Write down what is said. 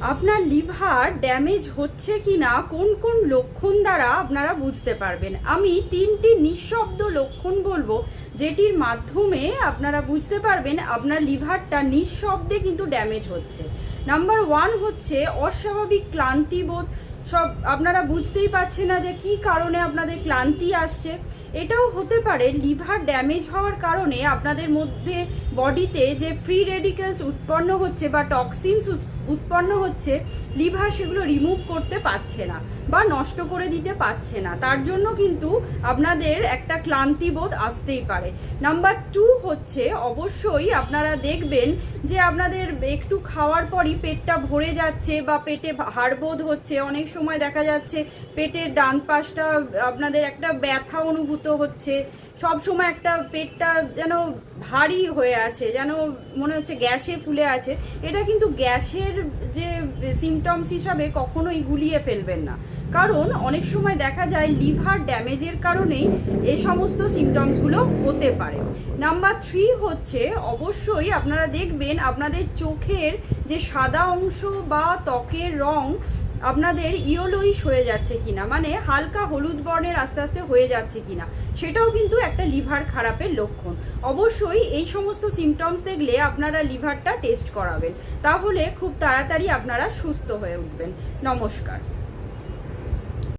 আপনার liver damage হচ্ছে কিনা কোন কোন লক্ষণ দ্বারা আপনারা বুঝতে পারবেন। আমি তিনটি নিঃশব্দ লক্ষণ বলবো যেটির মাধ্যমে আপনারা বুঝতে পারবেন আপনার লিভারটা নিঃশব্দে কিন্তু ড্যামেজ হচ্ছে। নাম্বার 1 হচ্ছে অস্বাভাবিক ক্লান্তিবোধ। সব আপনারা বুঝতেই পারছেন না যে কি কারণে আপনাদের ক্লান্তি আসছে। এটাও হতে পারে লিভার ড্যামেজ হওয়ার কারণে আপনাদের মধ্যে বডিতে যে ফ্রি রেডিক্যালস উৎপন্ন হচ্ছে বা টক্সিনস উৎপন্ন হচ্ছে, লিভার সেগুলো রিমুভ করতে পারছে না বা নষ্ট করে দিতে পারছে না। তার জন্য কিন্তু আপনাদের একটা ক্লান্তিবোধ আসতেই পারে। নাম্বার 2 হচ্ছে অবশ্যই আপনারা দেখবেন যে আপনাদের একটু খাওয়ার পরই পেটটা ভরে যাচ্ছে বা পেটে হাড়বোধ হচ্ছে। অনেক সময় দেখা যাচ্ছে পেটের ডান পাশটা আপনাদের একটা ব্যথা অনুভূত হচ্ছে, সব সময় একটা পেটটা যেন ভারী হয়ে আছে, যেন মনে হচ্ছে গ্যাসে ফুলে আছে। এটা কিন্তু গ্যাসের যে সিমটমস হিসাবে কখনোই গুলিয়ে ফেলবেন না, কারণ অনেক সময় দেখা যায় লিভার ড্যামেজের কারণেই এই সমস্ত সিমটমসগুলো হতে পারে। নাম্বার 3 হচ্ছে অবশ্যই আপনারা দেখবেন আপনাদের চোখের যে সাদা অংশ বা ত্বকের রং আপনাদের ইয়েলোইশ হয়ে যাচ্ছে কিনা, মানে হালকা হলুদ বর্ণের আস্তে আস্তে হয়ে যাচ্ছে কিনা, সেটাও কিন্তু একটা লিভার খারাপের লক্ষণ। অবশ্যই এই সমস্ত সিমটমস দেখলে আপনারা লিভারটা টেস্ট করাবেন, তাহলে খুব তাড়াতাড়ি আপনারা সুস্থ হয়ে উঠবেন। নমস্কার।